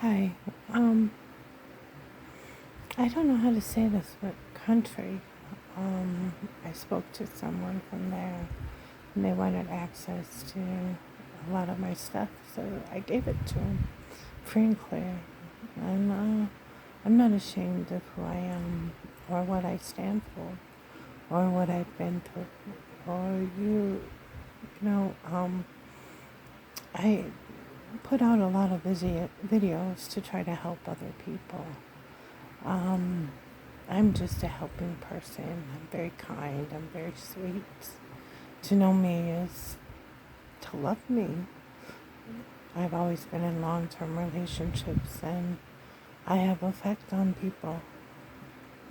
Hi. I don't know how to say this, but country. I spoke to someone from there, and they wanted access to a lot of my stuff, so I gave it to them, free and clear. And I'm not ashamed of who I am, or what I stand for, or what I've been through, or I put out a lot of videos to try to help other people. Um, I'm just a helping person. I'm very kind. I'm very sweet. To know me is to love me. I've always been in long-term relationships and I have effect on people.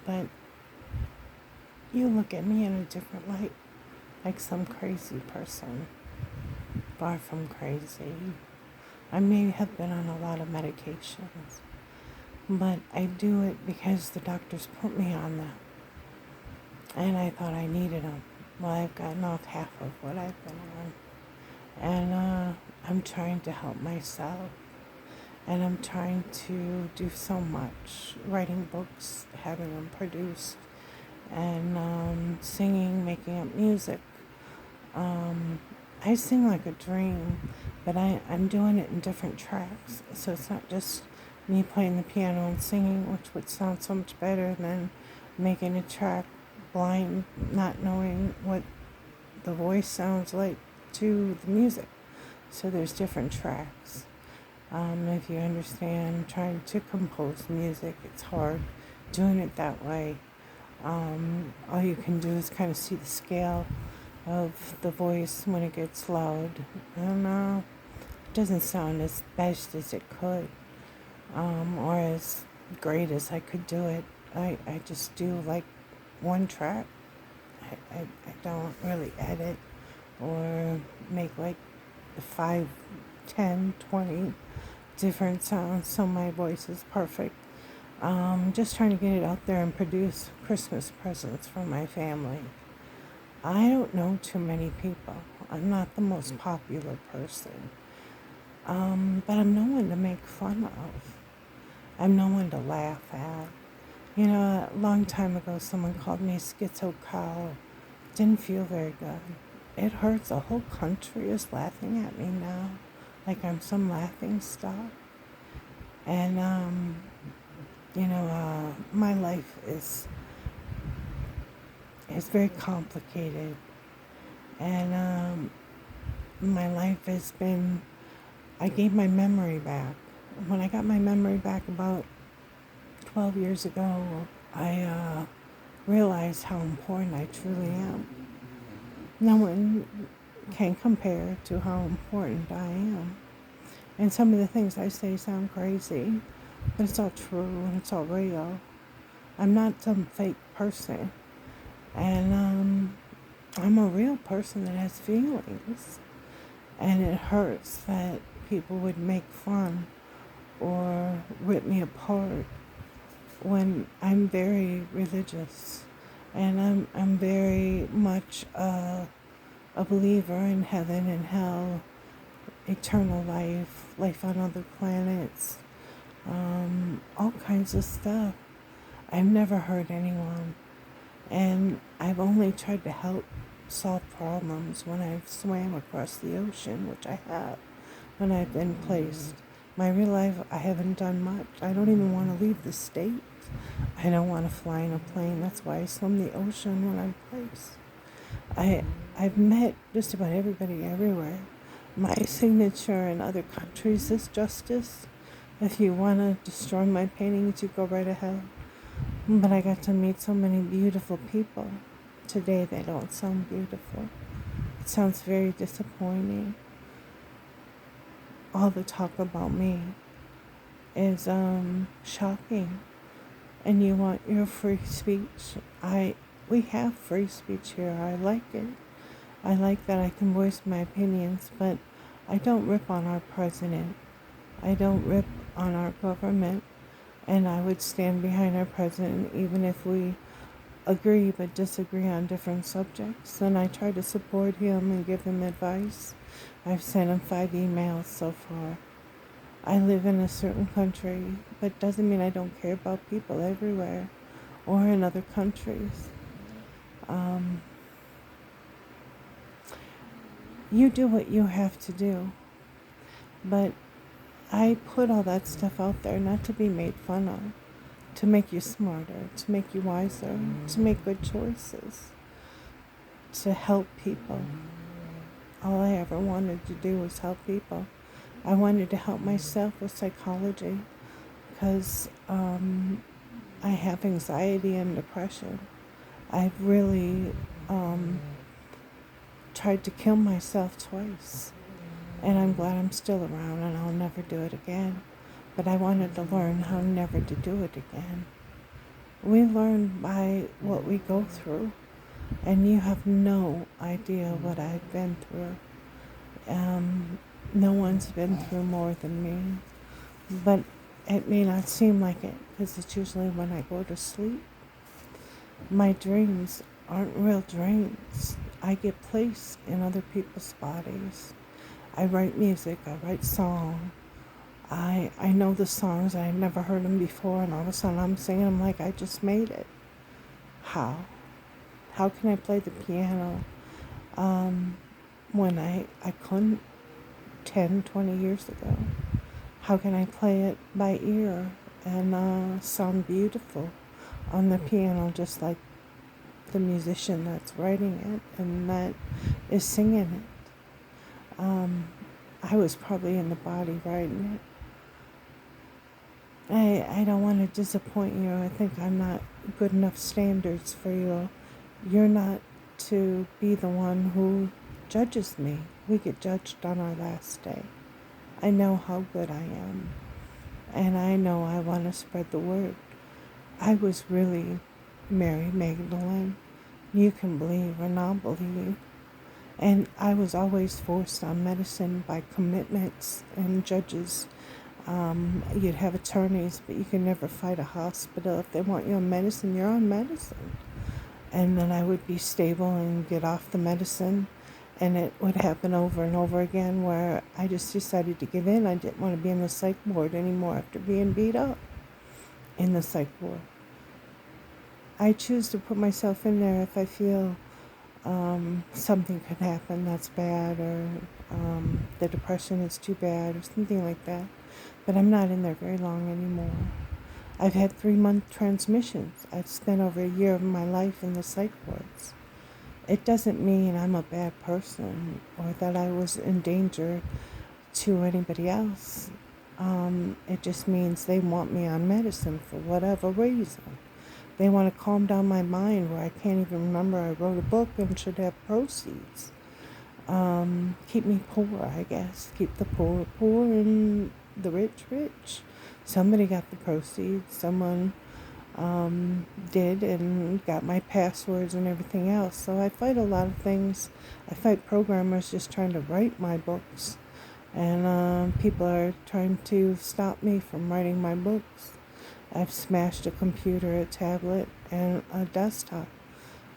But you look at me in a different light, like some crazy person. Far from crazy. I may have been on a lot of medications, but I do it because the doctors put me on them. And I thought I needed them. Well, I've gotten off half of what I've been on. And I'm trying to help myself. And I'm trying to do so much. Writing books, having them produced, and singing, making up music. I sing like a dream, but I'm doing it in different tracks. So it's not just me playing the piano and singing, which would sound so much better than making a track blind, not knowing what the voice sounds like to the music. So there's different tracks. If you understand, trying to compose music, it's hard doing it that way. All you can do is kind of see the scale of the voice when it gets loud. And it doesn't sound as best as it could, or as great as I could do it. I just do like one track. I don't really edit or make like 5, 10, 20 different sounds so my voice is perfect. Just trying to get it out there and produce Christmas presents for my family. I don't know too many people. I'm not the most popular person. But I'm no one to make fun of. I'm no one to laugh at. You know, a long time ago, someone called me schizo cow. Didn't feel very good. It hurts. The whole country is laughing at me now, like I'm some laughing stock. And, my life is very complicated. And my life has been, I gave my memory back. When I got my memory back about 12 years ago, I realized how important I truly am. No one can compare to how important I am. And some of the things I say sound crazy, but it's all true and it's all real. I'm not some fake person. And I'm a real person that has feelings. And it hurts that people would make fun or rip me apart when I'm very religious. And I'm very much a believer in heaven and hell, eternal life, life on other planets, all kinds of stuff. I've never hurt anyone. And I've only tried to help solve problems when I've swam across the ocean, which I have, when I've been placed. My real life, I haven't done much. I don't even want to leave the state. I don't want to fly in a plane. That's why I swim the ocean when I'm placed. I've met just about everybody everywhere. My signature in other countries is justice. If you want to destroy my paintings, you go right ahead. But I got to meet so many beautiful people. Today they don't sound beautiful. It sounds very disappointing. All the talk about me is shocking. And you want your free speech. We have free speech here. I like it. I like that I can voice my opinions, but I don't rip on our president. I don't rip on our government. And I would stand behind our president even if we agree but disagree on different subjects. And I try to support him and give him advice. I've sent him 5 emails so far. I live in a certain country, but doesn't mean I don't care about people everywhere or in other countries. You do what you have to do, but I put all that stuff out there not to be made fun of, to make you smarter, to make you wiser, to make good choices, to help people. All I ever wanted to do was help people. I wanted to help myself with psychology because I have anxiety and depression. I've really tried to kill myself twice, and I'm glad I'm still around and I'll never do it again. But I wanted to learn how never to do it again. We learn by what we go through, and you have no idea what I've been through. No one's been through more than me, but it may not seem like it because it's usually when I go to sleep. My dreams aren't real dreams. I get placed in other people's bodies. I write music, I write song. I know the songs, I've never heard them before, and all of a sudden I'm singing them like I just made it. How? How can I play the piano when I couldn't 10, 20 years ago? How can I play it by ear and sound beautiful on the piano just like the musician that's writing it and that is singing it? I was probably in the body writing it. I don't want to disappoint you. I think I'm not good enough standards for you. You're not to be the one who judges me. We get judged on our last day. I know how good I am, and I know I want to spread the word. I was really Mary Magdalene. You can believe or not believe. And I was always forced on medicine by commitments and judges. You'd have attorneys, but you can never fight a hospital. If they want you on medicine, you're on medicine. And then I would be stable and get off the medicine. And it would happen over and over again where I just decided to give in. I didn't want to be in the psych ward anymore after being beat up in the psych ward. I choose to put myself in there if I feel something could happen that's bad, or the depression is too bad, or something like that. But I'm not in there very long anymore. I've had 3-month transmissions. I've spent over a year of my life in the psych wards. It doesn't mean I'm a bad person or that I was in danger to anybody else. It just means they want me on medicine for whatever reason. They want to calm down my mind where I can't even remember I wrote a book and should have proceeds. Keep me poor, I guess. Keep the poor poor and the rich rich. Somebody got the proceeds. Someone did and got my passwords and everything else. So I fight a lot of things. I fight programmers just trying to write my books. And people are trying to stop me from writing my books. I've smashed a computer, a tablet, and a desktop.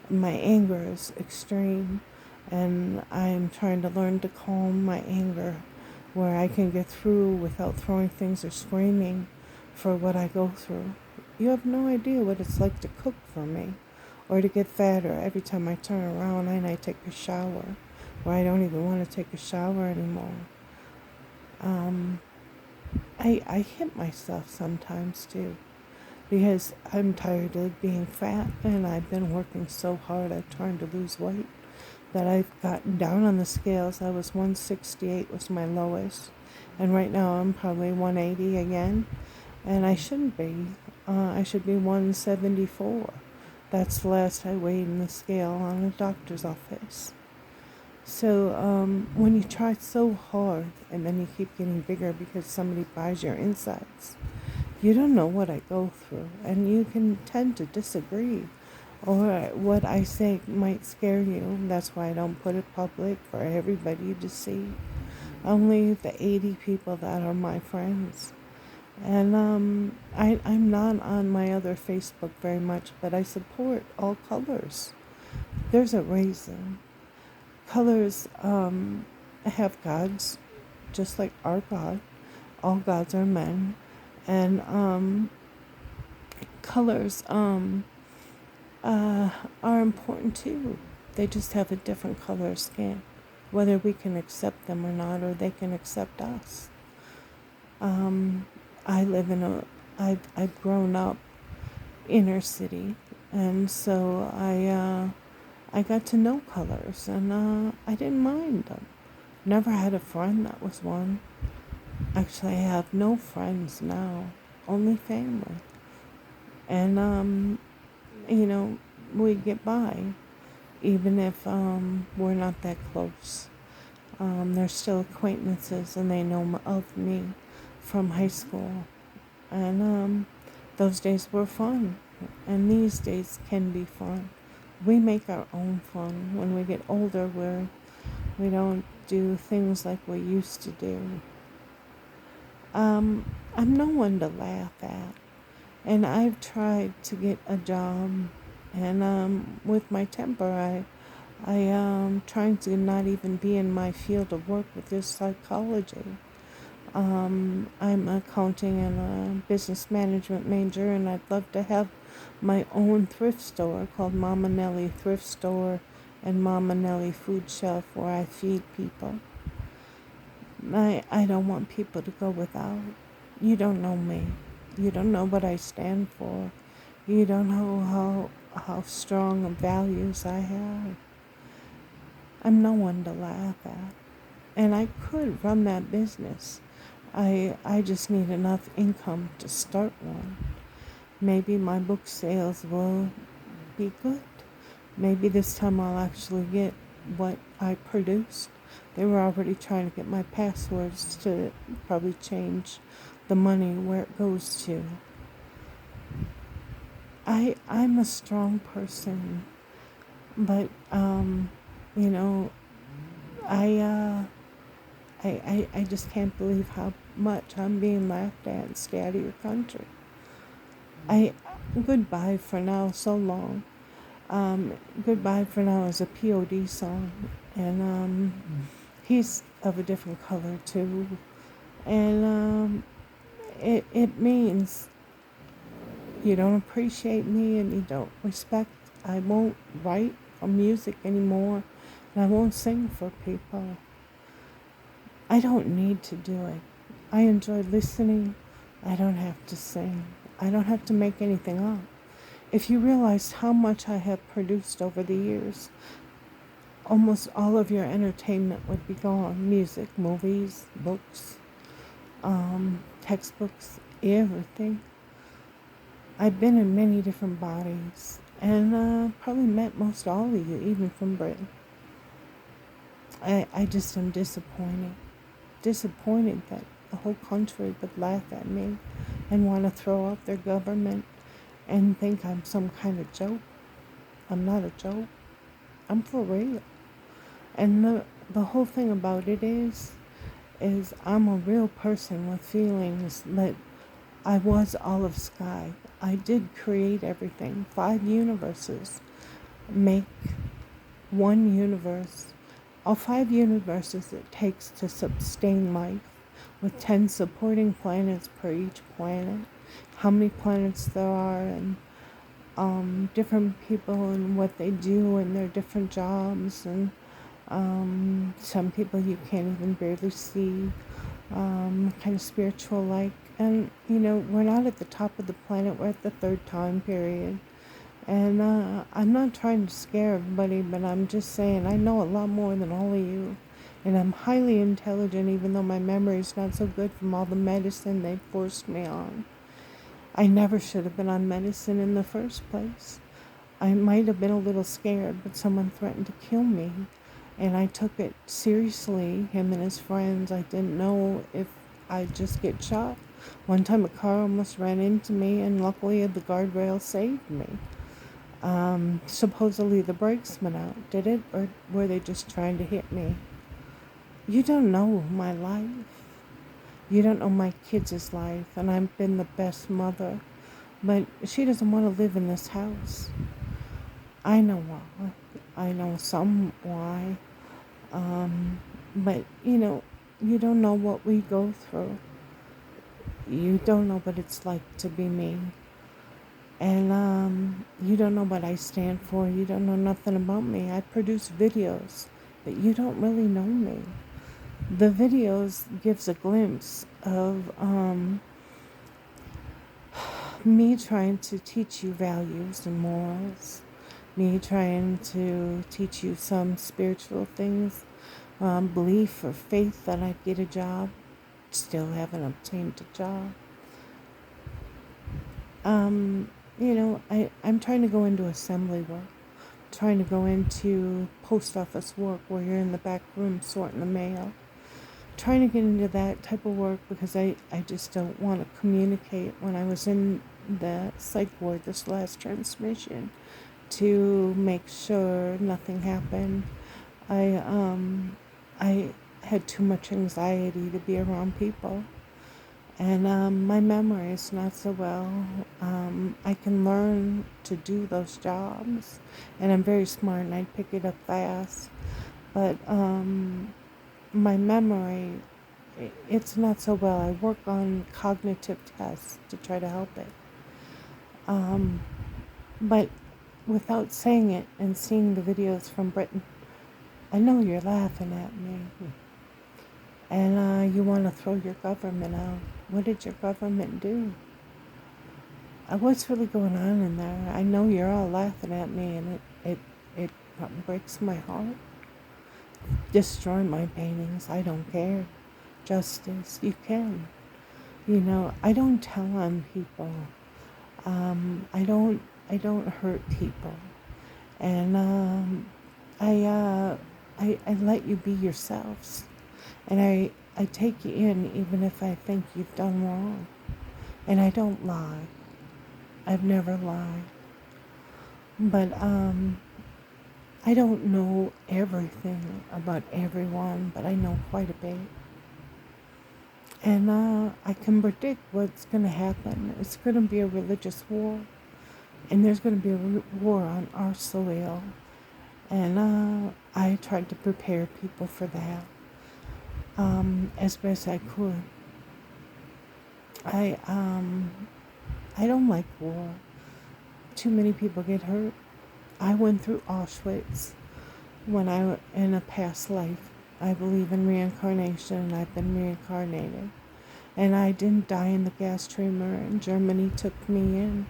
My anger is extreme, and I'm trying to learn to calm my anger where I can get through without throwing things or screaming for what I go through. You have no idea what it's like to cook for me or to get fatter every time I turn around and I take a shower, where I don't even want to take a shower anymore. I hit myself sometimes too, because I'm tired of being fat, and I've been working so hard at trying to lose weight that I've gotten down on the scales. I was 168 was my lowest, and right now I'm probably 180 again, and I shouldn't be. I should be 174. That's the last I weighed in the scale on a doctor's office. So when you try so hard and then you keep getting bigger because somebody buys your insides, you don't know what I go through, and you can tend to disagree, or what I say might scare you. That's why I don't put it public for everybody to see. Only the 80 people that are my friends. And I'm not on my other Facebook very much, but I support all colors. There's a reason. Colors have gods, just like our God. all gods are men, and colors are important too. They just have a different color skin, whether we can accept them or not, or they can accept us. I live in I've grown up inner city, and so I got to know colors, and I didn't mind them. Never had a friend that was one. Actually, I have no friends now, only family. And we get by, even if we're not that close. They're still acquaintances, and they know of me from high school. And those days were fun, and these days can be fun. We make our own fun. When we get older, we don't do things like we used to do. I'm no one to laugh at, and I've tried to get a job, and with my temper, I am trying to not even be in my field of work, with this psychology. I'm accounting and a business management major, and I'd love to have my own thrift store called Mama Nellie Thrift Store and Mama Nellie Food Shelf, where I feed people. I don't want people to go without. You don't know me. You don't know what I stand for. You don't know how strong of values I have. I'm no one to laugh at. And I could run that business. I just need enough income to start one. Maybe my book sales will be good. Maybe this time I'll actually get what I produced. They were already trying to get my passwords to probably change the money where it goes to. I'm a strong person, but you know, I just can't believe how much I'm being laughed at and stay out of your country. Goodbye for now, so long. Goodbye for now is a POD song, and he's of a different color too, and it means you don't appreciate me and you don't respect. I won't write or music anymore, and I won't sing for people. I don't need to do it. I enjoy listening. I don't have to sing. I don't have to make anything up. If you realized how much I have produced over the years, almost all of your entertainment would be gone. Music, movies, books, textbooks, everything. I've been in many different bodies, and probably met most all of you, even from Britain. I just am disappointed that the whole country would laugh at me and want to throw out their government and think I'm some kind of joke. I'm not a joke. I'm for real. And the whole thing about it is I'm a real person with feelings, that I was all of sky. I did create everything. 5 universes make one universe. All 5 universes it takes to sustain life, with 10 supporting planets per each planet. How many planets there are, and different people and what they do and their different jobs, and some people you can't even barely see, kind of spiritual like. And we're not at the top of the planet, we're at the 3rd time period. And I'm not trying to scare everybody, but I'm just saying I know a lot more than all of you. And I'm highly intelligent, even though my memory is not so good from all the medicine they forced me on. I never should have been on medicine in the first place. I might have been a little scared, but someone threatened to kill me. And I took it seriously, him and his friends. I didn't know if I'd just get shot. One time a car almost ran into me, and luckily the guardrail saved me. Supposedly the brakes went out. Did it? Or were they just trying to hit me? You don't know my life. You don't know my kids' life. And I've been the best mother. But she doesn't want to live in this house. I know why. I know some why. But you don't know what we go through. You don't know what it's like to be me. And you don't know what I stand for. You don't know nothing about me. I produce videos, but you don't really know me. The videos gives a glimpse of me trying to teach you values and morals, me trying to teach you some spiritual things, belief or faith that I'd get a job. Still haven't obtained a job. I'm trying to go into assembly work, trying to go into post office work where you're in the back room sorting the mail. Trying to get into that type of work because I just don't want to communicate. When I was in the psych ward this last transmission to make sure nothing happened, I had too much anxiety to be around people. And my memory is not so well. I can learn to do those jobs, and I'm very smart, and I pick it up fast. But my memory, it's not so well. I work on cognitive tests to try to help it. But without saying it and seeing the videos from Britain, I know you're laughing at me. And you want to throw your government out. What did your government do? What's really going on in there? I know you're all laughing at me, and it breaks my heart. Destroy my paintings. I don't care. Justice, you can. I don't tell on people. I don't hurt people, and I let you be yourselves, and I take you in even if I think you've done wrong, and I don't lie. I've never lied, but I don't know everything about everyone, but I know quite a bit. And I can predict what's going to happen. It's going to be a religious war. And there's going to be a war on our soil. And I tried to prepare people for that as best I could. I don't like war. Too many people get hurt. I went through Auschwitz in a past life. I believe in reincarnation, and I've been reincarnated. And I didn't die in the gas chamber, and Germany took me in.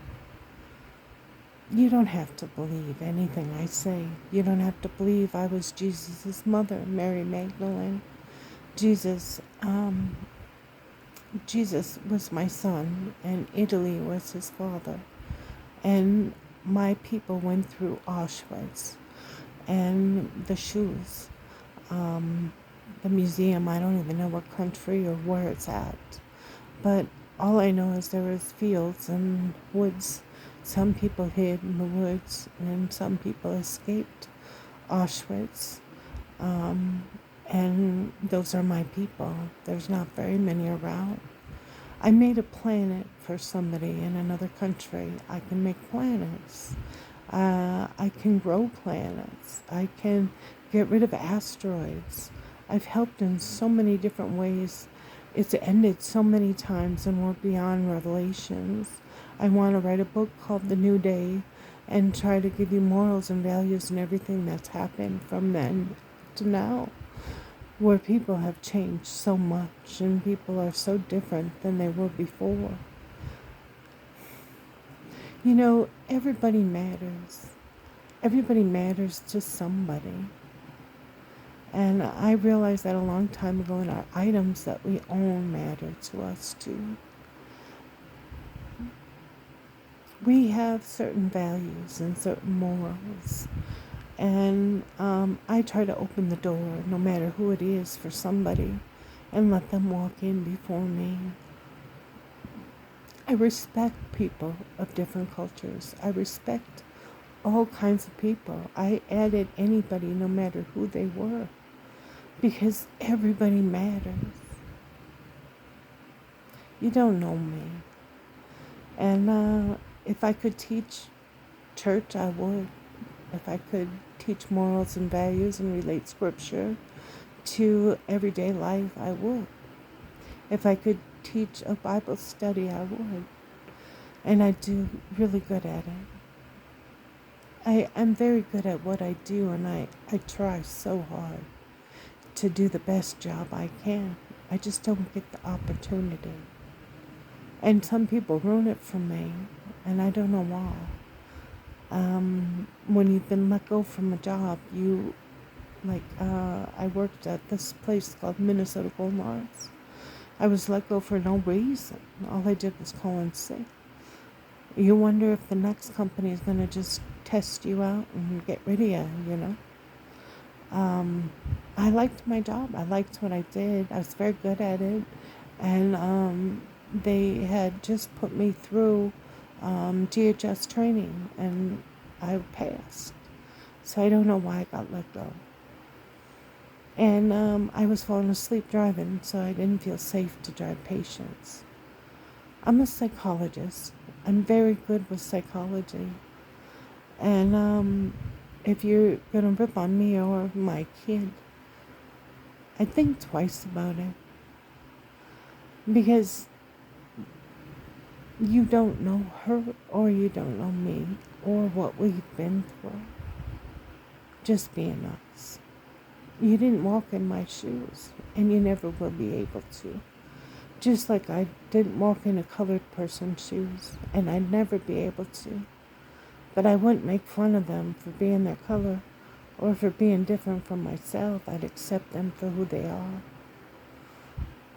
You don't have to believe anything I say. You don't have to believe I was Jesus' mother, Mary Magdalene. Jesus was my son, and Italy was his father. And my people went through Auschwitz and the shoes. The museum, I don't even know what country or where it's at. But all I know is there was fields and woods. Some people hid in the woods, and some people escaped Auschwitz. And those are my people. There's not very many around. I made a planet for somebody in another country. I can make planets. I can grow planets. I can get rid of asteroids. I've helped in so many different ways. It's ended so many times, and we're beyond revelations. I want to write a book called The New Day and try to give you morals and values and everything that's happened from then to now, where people have changed so much and people are so different than they were before. Everybody matters. Everybody matters to somebody. And I realized that a long time ago, and our items that we own matter to us too. We have certain values and certain morals. And I try to open the door, no matter who it is, for somebody, and let them walk in before me. I respect people of different cultures. I respect all kinds of people. I added anybody, no matter who they were, because everybody matters. You don't know me. And if I could teach church, I would. If I could teach morals and values and relate scripture to everyday life, I would. If I could teach a Bible study, I would. And I do really good at it. I'm very good at what I do, and I try so hard to do the best job I can. I just don't get the opportunity. And some people ruin it for me, and I don't know why. When you've been let go from a job, I worked at this place called Minnesota Gold Mines. I was let go for no reason. All I did was call in sick. You wonder if the next company is going to just test you out and get rid of you, you know. I liked my job. I liked what I did. I was very good at it. And they had just put me through GHS training, and I passed. So I don't know why I got let go. And I was falling asleep driving, so I didn't feel safe to drive patients. I'm a psychologist. I'm very good with psychology. And if you're going to rip on me or my kid, I think twice about it. Because you don't know her, or you don't know me, or what we've been through. Just being us. You didn't walk in my shoes, and you never will be able to. Just like I didn't walk in a colored person's shoes, and I'd never be able to. But I wouldn't make fun of them for being their color, or for being different from myself. I'd accept them for who they are.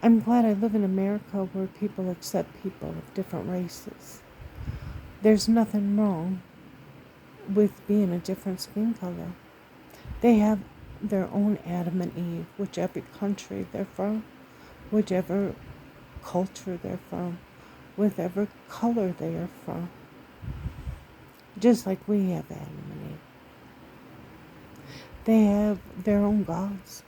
I'm glad I live in America where people accept people of different races. There's nothing wrong with being a different skin color. They have their own Adam and Eve, whichever country they're from, whichever culture they're from, whichever color they are from. Just like we have Adam and Eve. They have their own gods.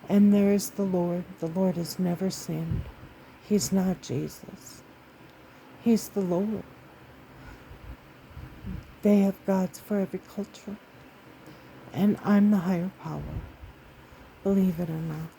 And there is the Lord. The Lord has never sinned. He's not Jesus. He's the Lord. They have gods for every culture. And I'm the higher power. Believe it or not.